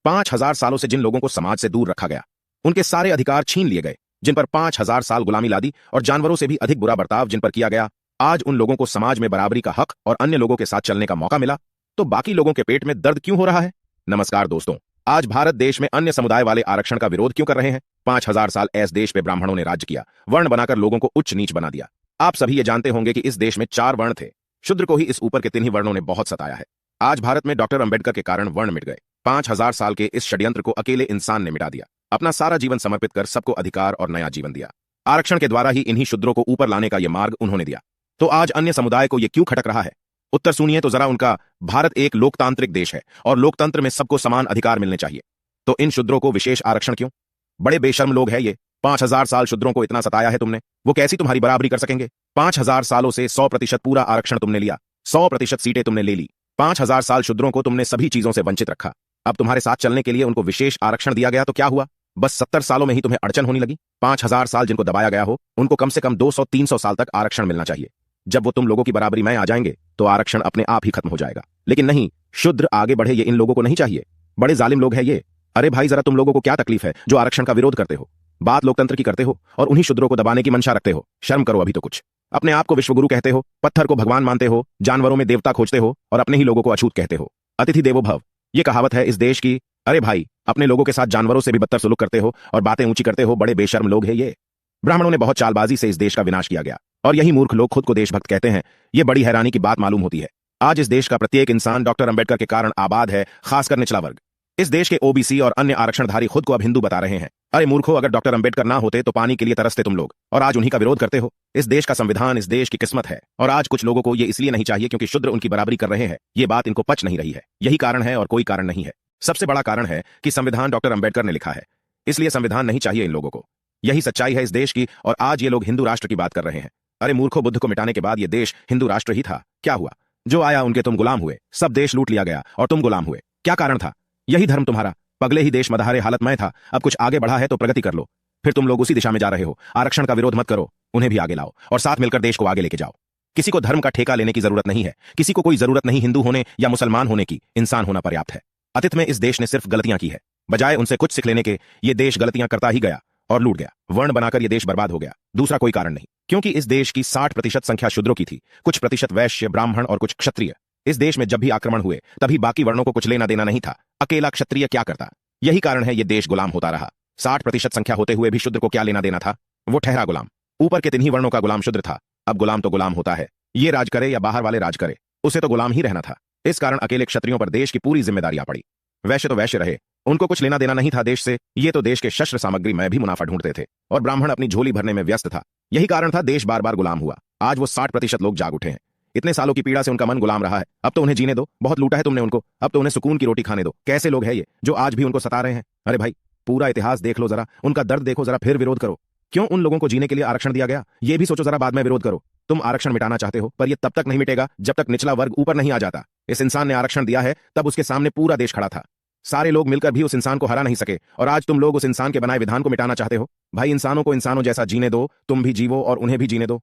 5,000 सालों से जिन लोगों को समाज से दूर रखा गया, उनके सारे अधिकार छीन लिए गए, जिन पर 5,000 साल गुलामी लादी और जानवरों से भी अधिक बुरा बर्ताव जिन पर किया गया, आज उन लोगों को समाज में बराबरी का हक और अन्य लोगों के साथ चलने का मौका मिला, तो बाकी लोगों के पेट में दर्द क्यों हो रहा है? नमस्कार दोस्तों, आज भारत देश में अन्य समुदाय वाले आरक्षण का विरोध क्यों कर रहे हैं? 5,000 साल ऐस देश पे ब्राह्मणों ने राज्य किया, वर्ण बनाकर लोगों को उच्च नीच बना दिया। आप सभी ये जानते होंगे कि इस देश में 4 वर्ण थे, शूद्र को ही इस ऊपर के 3 ही वर्णों ने बहुत सताया है। आज भारत में डॉक्टर अंबेडकर के कारण वर्ण मिट गए। 5,000 साल के इस षड्यंत्र को अकेले इंसान ने मिटा दिया, अपना सारा जीवन समर्पित कर सबको अधिकार और नया जीवन दिया। आरक्षण के द्वारा ही इन्हीं शूद्रों को ऊपर लाने का यह मार्ग उन्होंने दिया। तो आज अन्य समुदाय को यह क्यों खटक रहा है? उत्तर सुनिए तो जरा उनका। भारत एक लोकतांत्रिक देश है और लोकतंत्र में सबको समान अधिकार मिलने चाहिए, तो इन शूद्रों को विशेष आरक्षण क्यों? बड़े बेशर्म लोग हैं ये। 5,000 साल शूद्रों को इतना सताया है तुमने, वो कैसी तुम्हारी बराबरी कर सकेंगे? 5,000 सालों से 100% पूरा आरक्षण तुमने लिया, 100% सीटें तुमने ले ली। 5,000 साल शूद्रों को तुमने सभी चीजों से वंचित रखा। अब तुम्हारे साथ चलने के लिए उनको विशेष आरक्षण दिया गया तो क्या हुआ? बस 70 सालों में ही तुम्हें अड़चन होने लगी। 5,000 साल जिनको दबाया गया हो, उनको कम से कम 200-300 साल तक आरक्षण मिलना चाहिए। जब वो तुम लोगों की बराबरी में आ जाएंगे तो आरक्षण अपने आप ही खत्म हो जाएगा। लेकिन नहीं, शूद्र आगे बढ़े ये इन लोगों को नहीं चाहिए। बड़े जालिम लोग हैं ये। अरे भाई, जरा तुम लोगों को क्या तकलीफ है जो आरक्षण का विरोध करते हो? बात लोकतंत्र की करते हो और उन्हीं शूद्रों को दबाने की मंशा रखते हो। शर्म करो अभी तो कुछ। अपने आप को विश्वगुरु कहते हो, पत्थर को भगवान मानते हो, जानवरों में देवता खोजते हो और अपने ही लोगों को अछूत कहते हो। अतिथि देवो भव, ये कहावत है इस देश की। अरे भाई, अपने लोगों के साथ जानवरों से भी बदतर सुलूक करते हो और बातें ऊंची करते हो। बड़े बेशर्म लोग हैं ये। ब्राह्मणों ने बहुत चालबाजी से इस देश का विनाश किया गया और यही मूर्ख लोग खुद को देशभक्त कहते हैं। ये बड़ी हैरानी की बात मालूम होती है। आज इस देश का प्रत्येक इंसान डॉक्टर अंबेडकर के कारण आबाद है, खासकर निचला वर्ग। इस देश के ओबीसी और अन्य आरक्षणधारी खुद को अब हिंदू बता रहे हैं। अरे मूर्खो, अगर डॉक्टर अंबेडकर ना होते तो पानी के लिए तरसते तुम लोग, और आज उन्हीं का विरोध करते हो। इस देश का संविधान इस देश की किस्मत है और आज कुछ लोगों को ये इसलिए नहीं चाहिए क्योंकि शूद्र उनकी बराबरी कर रहे हैं। ये बात इनको पच नहीं रही है। यही कारण है और कोई कारण नहीं है। सबसे बड़ा कारण है कि संविधान डॉक्टर अंबेडकर ने लिखा है, इसलिए संविधान नहीं चाहिए इन लोगों को। यही सच्चाई है इस देश की और आज ये लोग हिंदू राष्ट्र की बात कर रहे हैं। अरे मूर्खो, बुद्ध को मिटाने के बाद ये देश हिंदू राष्ट्र ही था। क्या हुआ? जो आया उनके तुम गुलाम हुए, सब देश लूट लिया गया और तुम गुलाम हुए। क्या कारण था? यही धर्म तुम्हारा। पगले ही देश मधारे हालत में था, अब कुछ आगे बढ़ा है तो प्रगति कर लो। फिर तुम लोग उसी दिशा में जा रहे हो। आरक्षण का विरोध मत करो, उन्हें भी आगे लाओ और साथ मिलकर देश को आगे लेके जाओ। किसी को धर्म का ठेका लेने की जरूरत नहीं है। किसी को कोई जरूरत नहीं हिंदू होने या मुसलमान होने की, इंसान होना पर्याप्त है। अतीत में इस देश ने सिर्फ गलतियां की है, बजाय उनसे कुछ सीख लेने के ये देश गलतियां करता ही गया और लूट गया। वर्ण बनाकर ये देश बर्बाद हो गया। दूसरा कोई कारण नहीं, क्योंकि इस देश की 60% संख्या शूद्रों की थी, कुछ प्रतिशत वैश्य, ब्राह्मण और कुछ क्षत्रिय। इस देश में जब भी आक्रमण हुए तभी बाकी वर्णों को कुछ लेना देना नहीं था। अकेला क्षत्रिय क्या करता? यही कारण है ये देश गुलाम होता रहा। 60% संख्या होते हुए भी शूद्र को क्या लेना देना था? वो ठहरा गुलाम। ऊपर के 3 ही वर्णों का गुलाम शूद्र था। अब गुलाम तो गुलाम होता है, ये राज करे या बाहर वाले राज करे, उसे तो गुलाम ही रहना था। इस कारण अकेले क्षत्रियों पर देश की पूरी जिम्मेदारियां पड़ी। वैश्य तो वैश्य रहे, उनको कुछ लेना देना नहीं था देश से। ये तो देश के शस्त्र सामग्री में भी मुनाफा ढूंढते थे और ब्राह्मण अपनी झोली भरने में व्यस्त था। यही कारण था देश बार बार गुलाम हुआ। आज वो 60% लोग जाग उठे हैं। इतने सालों की पीड़ा से उनका मन गुलाम रहा है। अब तो उन्हें जीने दो, बहुत लूटा है तुमने उनको, अब तो उन्हें सुकून की रोटी खाने दो। कैसे लोग हैं ये जो आज भी उनको सता रहे हैं? अरे भाई, पूरा इतिहास देख लो जरा, उनका दर्द देखो जरा, फिर विरोध करो। क्यों उन लोगों को जीने के लिए आरक्षण दिया गया, ये भी सोचो जरा, बाद में विरोध करो। तुम आरक्षण मिटाना चाहते हो, पर यह तब तक नहीं मिटेगा जब तक निचला वर्ग ऊपर नहीं आ जाता। इस इंसान ने आरक्षण दिया है, तब उसके सामने पूरा देश खड़ा था। सारे लोग मिलकर भी उस इंसान को हरा नहीं सके और आज तुम लोग उस इंसान के बनाए विधान को मिटाना चाहते हो। भाई, इंसानों को इंसानों जैसा जीने दो, तुम भी जीवो और उन्हें भी जीने दो।